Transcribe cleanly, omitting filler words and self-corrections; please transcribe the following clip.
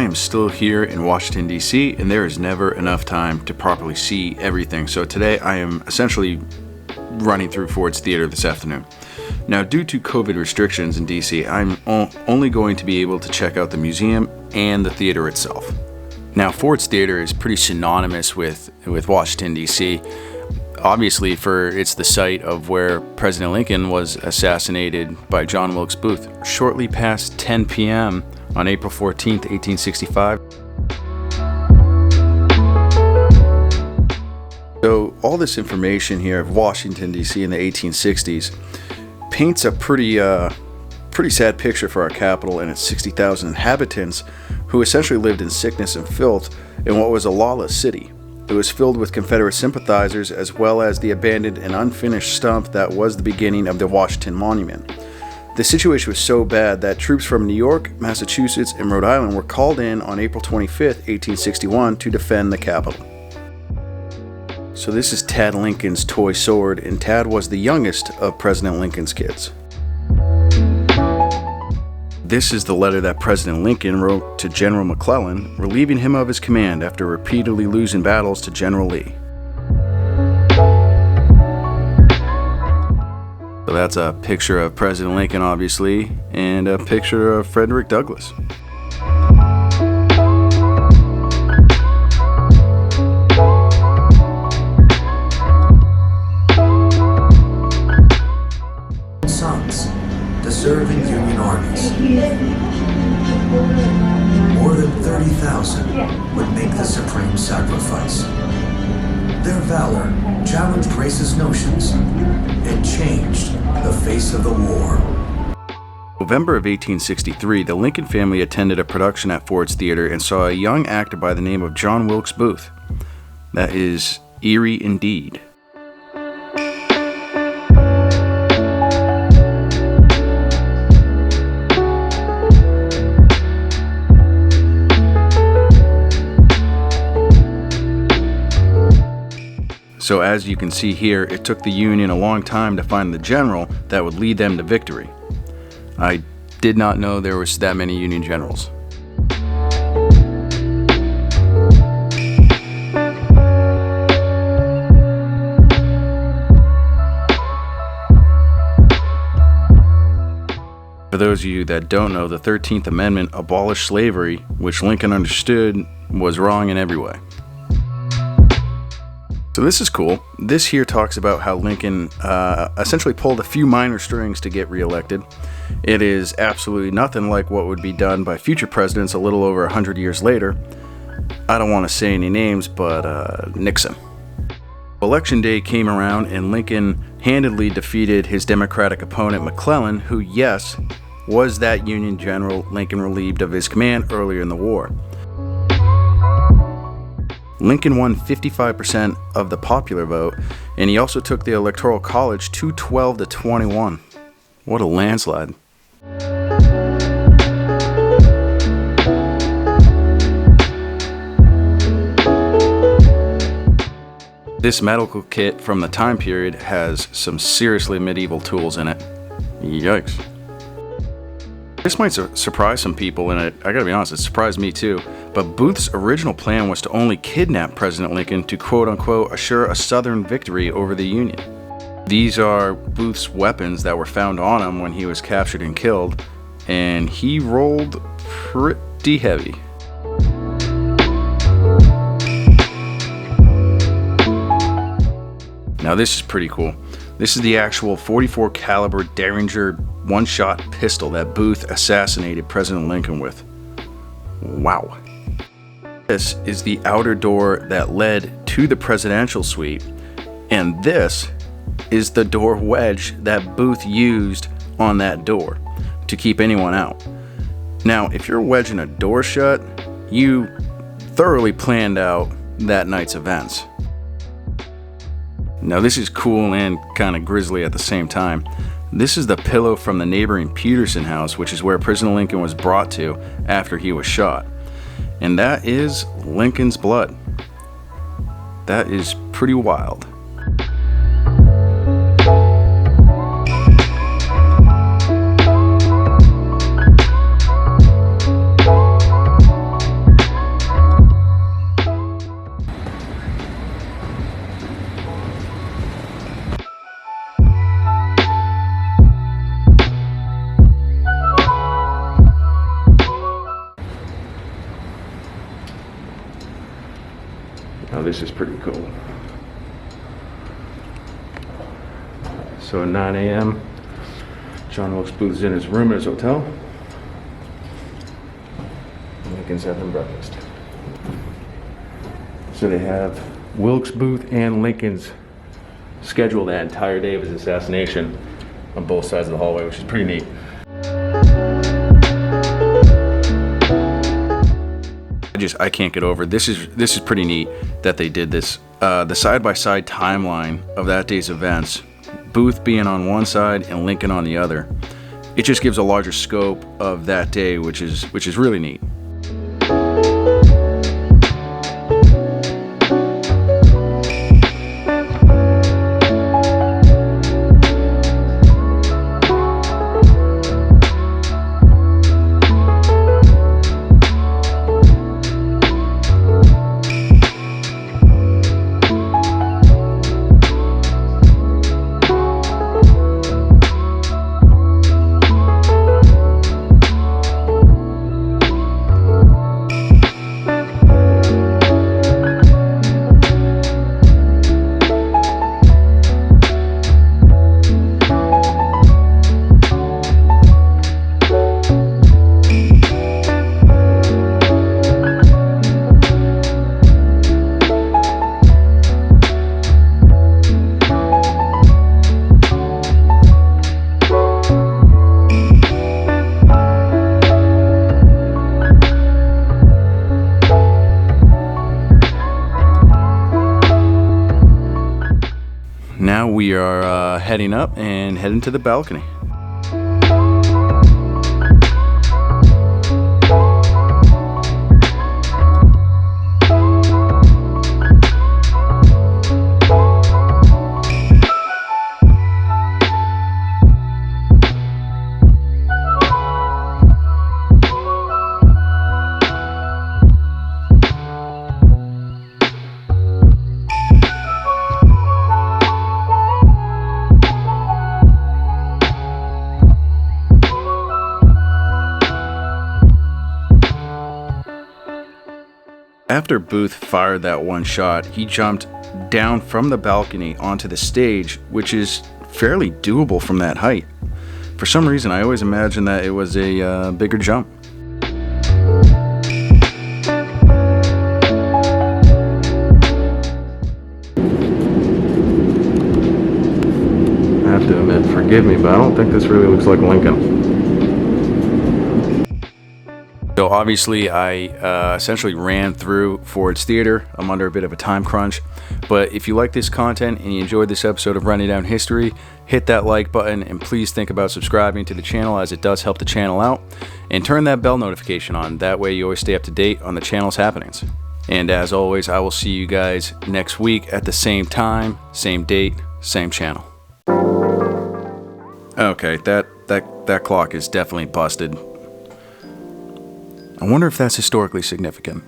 I am still here in Washington, D.C., and there is never enough time to properly see everything. So today I am essentially running through Ford's Theater this afternoon. Now, due to COVID restrictions in D.C., I'm only going to be able to check out the museum and the theater itself. Now, Ford's Theater is pretty synonymous with Washington, D.C., obviously it's the site of where President Lincoln was assassinated by John Wilkes Booth shortly past 10 p.m. on April 14th, 1865. So all this information here of Washington, D.C. in the 1860s paints a pretty sad picture for our capital and its 60,000 inhabitants who essentially lived in sickness and filth in what was a lawless city. It was filled with Confederate sympathizers as well as the abandoned and unfinished stump that was the beginning of the Washington Monument. The situation was so bad that troops from New York, Massachusetts, and Rhode Island were called in on April 25th, 1861 to defend the capital. So this is Tad Lincoln's toy sword, and Tad was the youngest of President Lincoln's kids. This is the letter that President Lincoln wrote to General McClellan, relieving him of his command after repeatedly losing battles to General Lee. So that's a picture of President Lincoln, obviously, and a picture of Frederick Douglass. Sons to serve in Union armies. More than 30,000 would make the supreme sacrifice. Their valor challenged racist notions and changed the face of the war. November of 1863, the Lincoln family attended a production at Ford's Theater and saw a young actor by the name of John Wilkes Booth. That is eerie indeed. So as you can see here, it took the Union a long time to find the general that would lead them to victory. I did not know there was that many Union generals. For those of you that don't know, the 13th Amendment abolished slavery, which Lincoln understood was wrong in every way. So this is cool. This here talks about how Lincoln essentially pulled a few minor strings to get reelected. It is absolutely nothing like what would be done by future presidents a little over 100 years later. I don't want to say any names, but Nixon. Election day came around and Lincoln handedly defeated his Democratic opponent McClellan, who, yes, was that Union general Lincoln relieved of his command earlier in the war. Lincoln won 55% of the popular vote, and he also took the Electoral College 212 to 21. What a landslide. This medical kit from the time period has some seriously medieval tools in it. Yikes. This might surprise some people, and I gotta be honest, it surprised me too. But Booth's original plan was to only kidnap President Lincoln to quote-unquote assure a Southern victory over the Union. These are Booth's weapons that were found on him when he was captured and killed, and he rolled pretty heavy. Now this is pretty cool. This is the actual .44 caliber Derringer one-shot pistol that Booth assassinated President Lincoln with. Wow. This is the outer door that led to the presidential suite, and this is the door wedge that Booth used on that door to keep anyone out. Now, if you're wedging a door shut, you thoroughly planned out that night's events. Now this is cool and kind of grisly at the same time. This is the pillow from the neighboring Peterson house, which is where President Lincoln was brought to after he was shot. And that is Lincoln's blood. That is pretty wild. this is pretty cool. So at 9 a.m., John Wilkes Booth is in his room at his hotel. Lincoln's having breakfast. So they have Wilkes Booth and Lincoln's scheduled that entire day of his assassination on both sides of the hallway, which is pretty neat. I can't get over it. This is pretty neat that they did this. The side-by-side timeline of that day's events, Booth being on one side and Lincoln on the other, it just gives a larger scope of that day, which is really neat. Now we are heading up and heading to the balcony. After Booth fired that one shot, he jumped down from the balcony onto the stage, which is fairly doable from that height. For some reason, I always imagined that it was a bigger jump. I have to admit, forgive me, but I don't think this really looks like Lincoln. So obviously I essentially ran through Ford's Theater. I'm under a bit of a time crunch, but if you like this content and you enjoyed this episode of Running Down History, hit that like button and please think about subscribing to the channel, as it does help the channel out, and turn that bell notification on. That way you always stay up to date on the channel's happenings. And as always, I will see you guys next week at the same time, same date, same channel. Okay, that clock is definitely busted. I wonder if that's historically significant.